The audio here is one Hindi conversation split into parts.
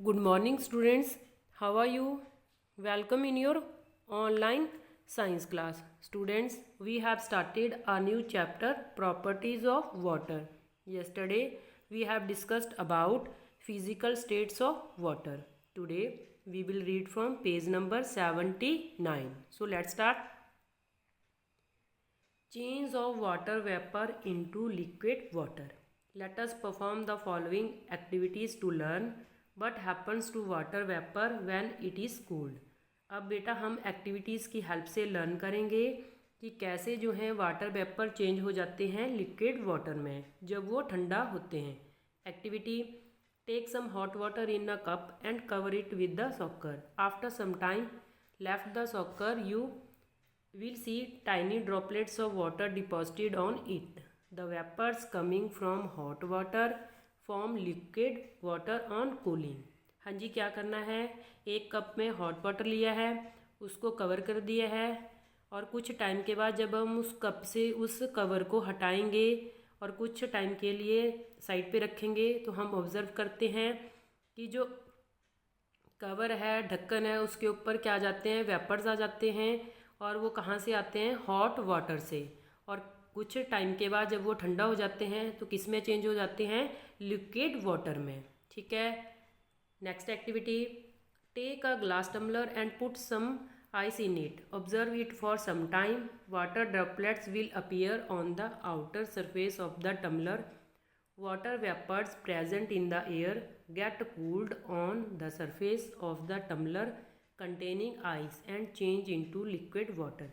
Good morning, students. How are you? Welcome in your online science class. Students, we have started a new chapter, Properties of Water. Yesterday, we have discussed about physical states of water. Today, we will read from page number 79. So, let's start. Change of water vapor into liquid water. Let us perform the following activities to learn what happens to water vapor when it is cooled. अब बेटा हम एक्टिविटीज़ की हेल्प से लर्न करेंगे कि कैसे जो है वाटर वेपर चेंज हो जाते हैं लिक्विड वाटर में जब वो ठंडा होते हैं. Activity: take some hot water in a cup and cover it with the saucer. After some time left the saucer you will see tiny droplets of water deposited on it. The vapors coming from hot water form liquid water on cooling. हाँ जी, क्या करना है, एक कप में हॉट वाटर लिया है, उसको कवर कर दिया है और कुछ टाइम के बाद जब हम उस कप से उस कवर को हटाएंगे और कुछ टाइम के लिए साइड पे रखेंगे तो हम ऑब्ज़र्व करते हैं कि जो कवर है, ढक्कन है, उसके ऊपर क्या आ जाते हैं, वेपर्स आ जाते हैं. और वो कहाँ से आते हैं, हॉट वाटर से. और कुछ टाइम के बाद जब वो ठंडा हो जाते हैं तो किस में चेंज हो जाते हैं, लिक्विड वाटर में. ठीक है. Next activity: take a glass tumbler and put some ice in it. Observe it for some time. Water droplets will appear on the outer surface of the tumbler. Water vapors present in the air get cooled on the surface of the tumbler containing ice and change into liquid water.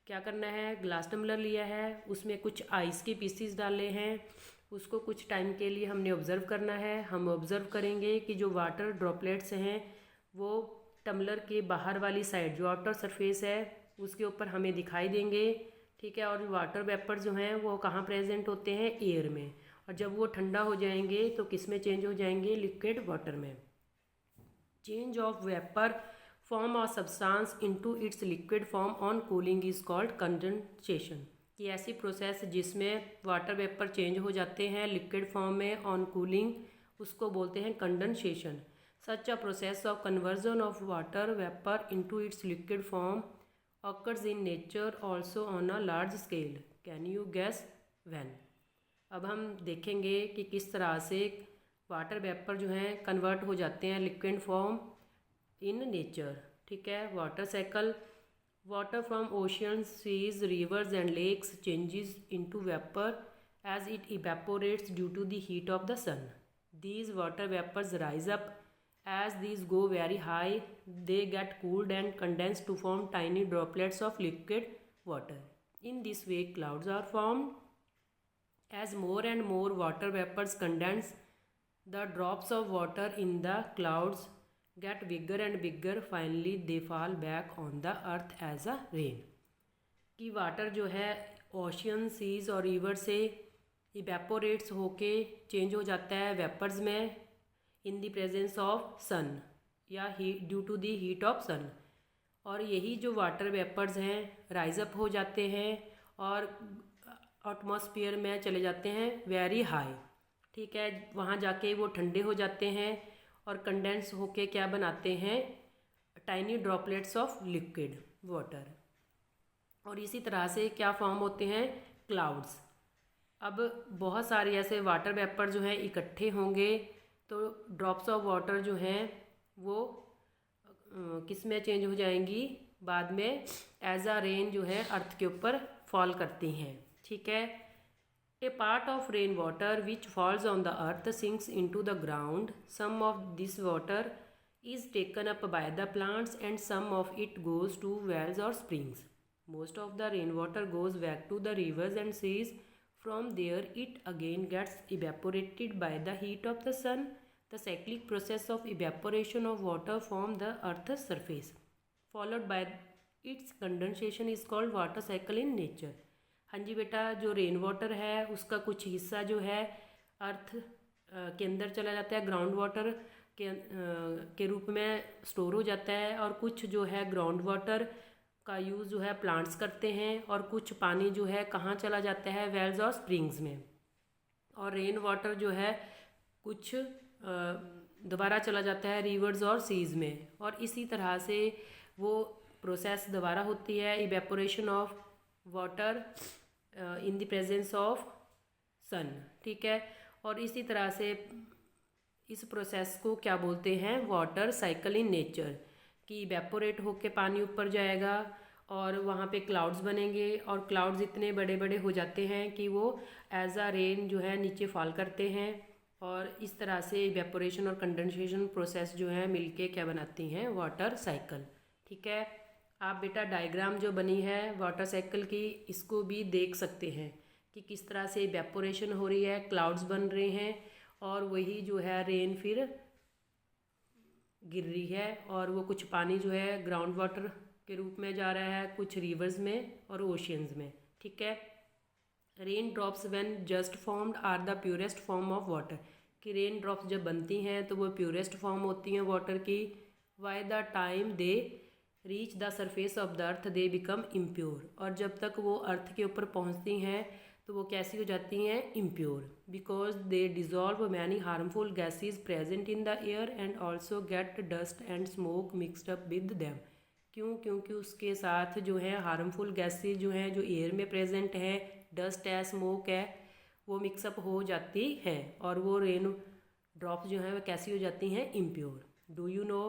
क्या करना है, ग्लास टम्बलर लिया है, उसमें कुछ आइस के पीसीस डाले हैं, उसको कुछ टाइम के लिए हमने ऑब्ज़र्व करना है. हम ऑब्ज़र्व करेंगे कि जो वाटर ड्रॉपलेट्स हैं वो टम्बलर के बाहर वाली साइड जो आउटर सरफेस है उसके ऊपर हमें दिखाई देंगे. ठीक है. और वाटर वेपर जो हैं वो कहाँ प्रेजेंट होते हैं, एयर में. और जब वो ठंडा हो जाएंगे तो किस में चेंज हो जाएंगे, लिक्विड वाटर में. Change of vapour form of substance into its liquid form on cooling is called condensation. कि ऐसी प्रोसेस जिसमें वाटर वेपर चेंज हो जाते हैं लिक्विड फॉर्म में ऑन कूलिंग, उसको बोलते हैं condensation. Such a process of conversion of water vapour into its liquid form occurs in nature also on a large scale. Can you guess when? अब हम देखेंगे कि किस तरह से वाटर वेपर जो हैं कन्वर्ट हो जाते हैं लिक्विड फॉर्म इन नेचर. ठीक है. Water cycle: water from oceans, seas, rivers and lakes changes into vapour as it evaporates due to the heat of the sun. These water vapours rise up. As these go very high, they get cooled and condensed to form tiny droplets of liquid water. In this way, clouds are formed. As more and more water vapors condense, the drops of water in the clouds get bigger and bigger. Finally, they fall back on the earth as a rain. कि वाटर जो है ओशियन, सीज और रिवर से इवेपोरेट्स होके चेंज हो जाता है वेपर्स में in the presence of sun या heat due to the heat of sun. और यही जो वाटर वेपर्स हैं राइज अप हो जाते हैं और एटमॉस्फेयर में चले जाते हैं वेरी हाई. ठीक है. वहाँ जाके वो ठंडे हो जाते हैं और कंडेंस होके क्या बनाते हैं, tiny droplets of liquid water. और इसी तरह से क्या फॉर्म होते हैं, क्लाउड्स. अब बहुत सारे ऐसे वाटर वेपर जो हैं इकट्ठे होंगे तो ड्रॉप्स ऑफ वाटर जो हैं वो किस में चेंज हो जाएंगी, बाद में एज अ रेन जो है अर्थ के ऊपर फॉल करती हैं. ठीक है. A part of rain water which falls on the earth sinks into the ground. Some of this water is taken up by the plants and some of it goes to wells और springs. Most of the rain water goes back to the rivers and seas. From there, it again gets evaporated by the heat of the sun. The cyclic process of evaporation of water from the earth's surface, followed by its condensation, is called water cycle in nature. हाँ जी बेटा, जो रेन वाटर है उसका कुछ हिस्सा जो है अर्थ के अंदर चला जाता है, ग्राउंड वाटर के रूप में स्टोर हो जाता है. और कुछ जो है ग्राउंड वाटर का यूज़ जो है प्लांट्स करते हैं और कुछ पानी जो है कहाँ चला जाता है, वेल्स और स्प्रिंग्स में. और रेन वाटर जो है कुछ दोबारा चला जाता है रिवर्स और सीज में, और इसी तरह से वो प्रोसेस दोबारा होती है, evaporation of water in the presence of sun. ठीक है, और इसी तरह से इस प्रोसेस को क्या बोलते हैं, वाटर साइकिल इन नेचर, कि इवेपोरेट होके पानी ऊपर जाएगा और वहाँ पे क्लाउड्स बनेंगे, और क्लाउड्स इतने बड़े बड़े हो जाते हैं कि वो एज अ रेन जो है नीचे फॉल करते हैं, और इस तरह से इवेपोरेशन और कंडेंसेशन प्रोसेस जो है मिलके क्या बनाती हैं, वाटर साइकिल। ठीक है, आप बेटा डायग्राम जो बनी है वाटर साइकिल की, इसको भी देख सकते हैं कि किस तरह से इवेपोरेशन हो रही है, क्लाउड्स बन रहे हैं, और वही जो है रेन फिर गिर रही है, और वो कुछ पानी जो है ग्राउंड वाटर के रूप में जा रहा है, कुछ रिवर्स में और ओशियंस में। ठीक है, rain drops when just formed are the purest form of water, कि रेन ड्रॉप्स जब बनती हैं तो वो प्योरेस्ट फॉर्म होती हैं वाटर की। By the time they reach the surface of the earth they become impure, और जब तक वो अर्थ के ऊपर पहुंचती हैं तो वो कैसी हो जाती हैं, impure, because they dissolve many harmful gases present in the air and also get dust and smoke mixed up with them. क्यों? क्योंकि उसके साथ जो है हार्मफुल गैसेज जो हैं, जो एयर में प्रेजेंट है, डस्ट है, स्मोक है, वो मिक्सअप हो जाती है, और वो रेन ड्रॉप्स जो हैं वो कैसी हो जाती हैं, impure. Do you know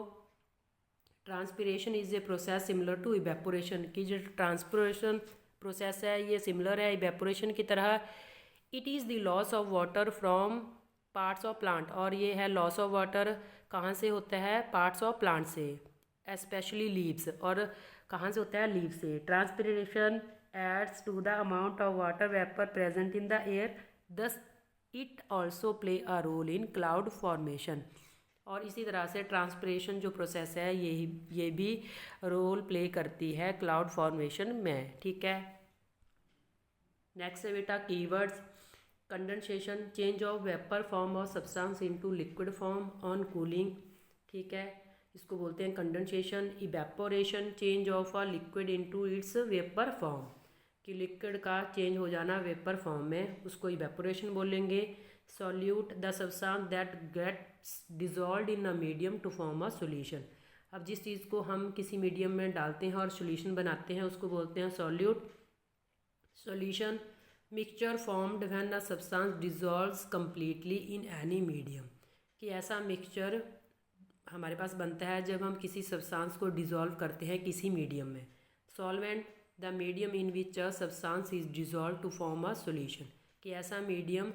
transpiration is a process similar to evaporation, की जो ट्रांसपिरेशन प्रोसेस है ये सिमिलर है इवेपोरेशन की तरह। It is the loss of water from parts of plant, और ये है लॉस ऑफ वाटर कहाँ से होता है, पार्ट्स ऑफ प्लांट से, स्पेशली लीव्स, और कहाँ से होता है, लीव से। Transpiration aids to the amount of water vapour present in the air, thus it also play a role in cloud formation, और इसी तरह से ट्रांसपिरेशन जो प्रोसेस है ये भी रोल प्ले करती है क्लाउड फॉर्मेशन में। ठीक है, नेक्स्ट है बेटा keywords. Condensation, change of vapour form of substance into liquid form on cooling. ठीक है, इसको बोलते हैं condensation. Evaporation, change of a liquid into its vapour form, कि लिक्विड का चेंज हो जाना वेपर फॉर्म में, उसको इवेपोरेशन बोलेंगे। Solute, the substance that gets dissolved in a medium to form a solution. अब जिस चीज़ को हम किसी मीडियम में डालते हैं और सॉल्यूशन बनाते हैं उसको बोलते हैं solute. Solution, mixture formed when a substance dissolves completely in any medium, कि ऐसा मिक्सचर हमारे पास बनता है जब हम किसी सब्सटेंस को डिजॉल्व करते हैं किसी मीडियम में। Solvent, the medium in which a substance is dissolve to form a solution, कि ऐसा मीडियम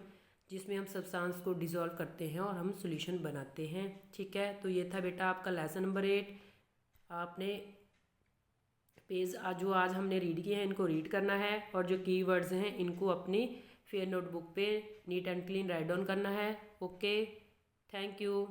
जिसमें हम सब्सटेंस को डिजॉल्व करते हैं और हम सॉल्यूशन बनाते हैं। ठीक है, तो ये था बेटा आपका लेसन नंबर 8। आपने पेज जो आज हमने रीड किए हैं इनको रीड करना है, और जो कीवर्ड्स हैं इनको अपनी फेयर नोटबुक पे neat and clean write down करना है। Okay, thank you.